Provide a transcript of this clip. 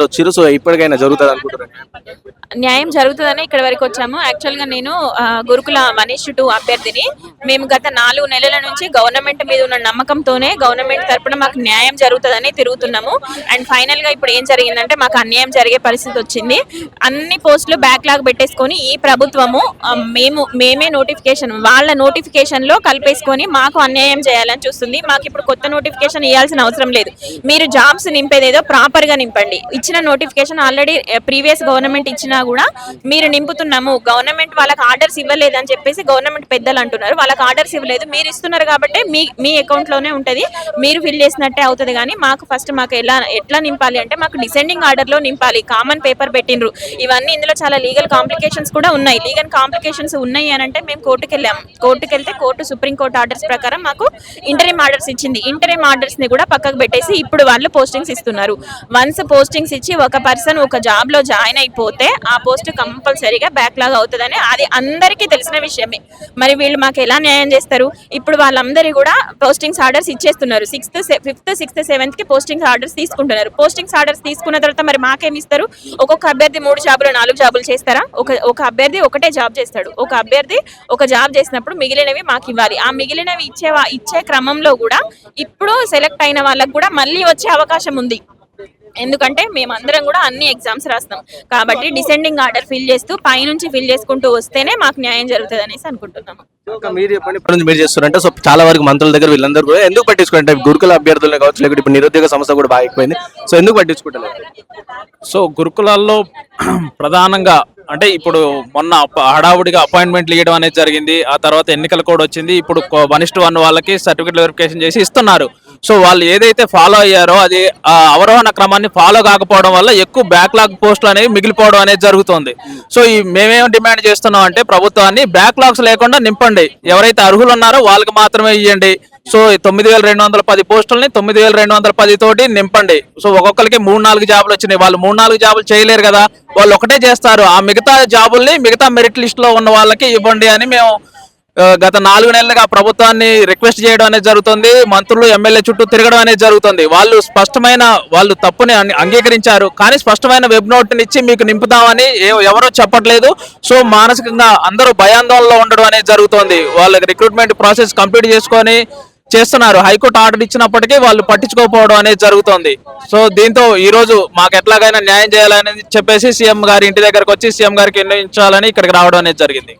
వచ్చిర్రు. సో ఇప్పటికైనా జరుగుతది అనుకుంటున్నాను. న్యాయం జరుగుతుందని ఇక్కడ వరకు వచ్చాము. యాక్చువల్‌గా నేను గురుకుల మనీష్ 2 అభ్యర్థిని. మేము గత 4 నెలల నుంచి గవర్నమెంట్ మీద ఉన్న నమ్మకంతోనే గవర్నమెంట్ తరపున మాకు న్యాయం జరుగుతదని తిరుగుతున్నాము. అండ్ ఫైనల్‌గా ఇప్పుడు ఏం జరిగిందంటే మాకు అన్యాయం జరిగే పరిస్థితి వచ్చింది. అన్ని పోస్టులు బ్యాక్‌లాగ్ పెట్టేసుకొని ఈ ప్రభుత్వము మేమే వాళ్ళ నోటిఫికేషన్‌లో కలిపేసుకొని మాకు అన్యాయం చేయాలని చూస్తుంది. మాకు ఇప్పుడు కొత్త నోటిఫికేషన్ ఇవ్వాల్సిన అవసరం లేదు. మీరు జాబ్స్ నింపేదేదో ప్రాపర్‌గా నింపండి. ఇచ్చిన నోటిఫికేషన్ ఆల్రెడీ ప్రీవియస్ గవర్నమెంట్ ఇచ్చినా కూడా మీరు నింపుతున్నాము. గవర్నమెంట్ వాళ్ళకి ఆర్డర్స్ ఇవ్వలేదని చెప్పేసి గవర్నమెంట్ పెద్దలు అంటున్నారు. వాళ్ళకి ఆర్డర్స్ ఇవ్వలేదు, మీరు ఇస్తున్నారు కాబట్టి మీ అకౌంట్ లోనే ఉంటది, మీరు ఫిల్ చేసినట్టే అవుతుంది. కానీ మాకు ఎట్లా నింపాలి అంటే మాకు డిసెండింగ్ ఆర్డర్ లో నింపాలి. కామన్ పేపర్ పెట్టిండ్రు. ఇవన్నీ ఇందులో చాలా లీగల్ కాంప్లికేషన్స్ కూడా ఉన్నాయి. లీగల్ కాంప్లికేషన్స్ ఉన్నాయి అని అంటే మేము కోర్టుకు వెళ్ళాము. కోర్టుకు వెళ్తే సుప్రీం కోర్టు ఆర్డర్స్ ప్రకారం మాకు ఇంటరిమ్ ఆర్డర్స్ ఇచ్చింది. ఇంటరిమ్ ఆర్డర్స్ ని కూడా పక్కకు పెట్టేసి ఇప్పుడు వాళ్ళు పోస్టింగ్స్ ఇస్తున్నారు. వన్స్ పోస్టింగ్స్ ఇచ్చి ఒక పర్సన్ ఒక జాబ్ లో జాయిన్ అయిపోతే ఆ పోస్ట్ కంపల్సరీగా బ్యాక్లాగ్ అవుతుందని అది అందరికీ తెలిసిన విషయమే. మరి వీళ్ళు మాకు ఎలా న్యాయం చేస్తారు? ఇప్పుడు వాళ్ళందరూ కూడా పోస్టింగ్స్ ఆర్డర్స్ ఇచ్చేస్తున్నారు. 5th, 6th, 7th కి పోస్టింగ్స్ ఆర్డర్స్ తీసుకుంటున్నారు. పోస్టింగ్స్ ఆర్డర్స్ తీసుకున్న తర్వాత మరి మాకేమి ఇస్తారు? ఒక్కొక్క అభ్యర్థి 3 జాబులు 4 జాబులు చేస్తారా? ఒక అభ్యర్థి ఒకటే జాబ్ చేస్తాడు. ఒక అభ్యర్థి ఒక జాబ్ చేసినప్పుడు మిగిలినవి మాకు ఇవ్వాలి. ఆ మిగిలినవి ఇచ్చే క్రమంలో కూడా ఇప్పుడు సెలెక్ట్ అయిన వాళ్ళకు కూడా మళ్ళీ వచ్చే అవకాశం ఉంది. ఎందుకంటే మేమందరం కూడా అన్ని ఎగ్జామ్స్ రాస్తాం కాబట్టి డిసెండింగ్ ఆర్డర్ ఫిల్ చేస్తూ పైనుంచి ఫిల్ చేసుకుంటూ వస్తేనే మాకు న్యాయం జరుగుతుంది అనేసి అనుకుంటున్నాము. మీరు చెప్పండి, ఇప్పటి నుంచి మీరు చేస్తున్నారంటే సో చాలా వరకు మంత్రుల దగ్గర వీళ్ళందరూ కూడా ఎందుకు పట్టించుకుంటే గురుకుల అభ్యర్థులను కావచ్చు, లేకపోతే ఇప్పుడు నిరుద్యోగ సమస్య కూడా బాగా ఎక్కువైంది. సో ఎందుకు పట్టించుకుంటారు? సో గురుకులాల్లో ప్రధానంగా అంటే ఇప్పుడు మొన్న హడావుడిగా అపాయింట్మెంట్లు ఇవ్వడం అనేది జరిగింది. ఆ తర్వాత ఎన్నికల కోడ్ వచ్చింది. ఇప్పుడు 1:1 వాళ్ళకి సర్టిఫికేట్ వెరిఫికేషన్ చేసి ఇస్తున్నారు. సో వాళ్ళు ఏదైతే ఫాలో అయ్యారో అది అవరోహణ క్రమాన్ని ఫాలో కాకపోవడం వల్ల ఎక్కువ బ్యాక్లాగ్ పోస్టులు అనేవి మిగిలిపోవడం అనేది జరుగుతుంది. సో మేమేం డిమాండ్ చేస్తున్నాం అంటే ప్రభుత్వాన్ని బ్యాక్లాగ్స్ లేకుండా నింపండి. ఎవరైతే అర్హులు ఉన్నారో వాళ్ళకి మాత్రమే ఇవ్వండి. సో 9,210 పోస్టులని 9,210 తోటి నింపండి. సో ఒక్కొక్కరికి 3-4 జాబులు వచ్చినాయి. వాళ్ళు 3-4 జాబులు చేయలేరు కదా, వాళ్ళు ఒకటే చేస్తారు. ఆ మిగతా జాబుల్ని మిగతా మెరిట్ లిస్ట్ లో ఉన్న వాళ్ళకి ఇవ్వండి అని మేము గత 4 నెలలుగా ప్రభుత్వాన్ని రిక్వెస్ట్ చేయడం అనేది జరుగుతుంది. మంత్రులు ఎమ్మెల్యే చుట్టూ తిరగడం అనేది జరుగుతుంది. వాళ్ళు తప్పుని అంగీకరించారు, కానీ స్పష్టమైన వెబ్ నోట్ని ఇచ్చి మీకు నింపుతామని ఎవరో చెప్పట్లేదు. సో మానసికంగా అందరూ భయాందోళనలో ఉండడం అనేది జరుగుతుంది. వాళ్ళకి రిక్రూట్మెంట్ ప్రాసెస్ కంప్లీట్ చేసుకొని చేస్తున్నారు. హైకోర్టు ఆర్డర్ ఇచ్చినప్పటికీ వాళ్ళు పట్టించుకోకపోవడం అనేది జరుగుతుంది. సో దీంతో ఈ రోజు మాకు ఎట్లాగైనా న్యాయం చేయాలని చెప్పేసి సీఎం గారి ఇంటి దగ్గరకు వచ్చి సీఎం గారికి నిర్ణయించాలని ఇక్కడికి రావడం అనేది జరిగింది.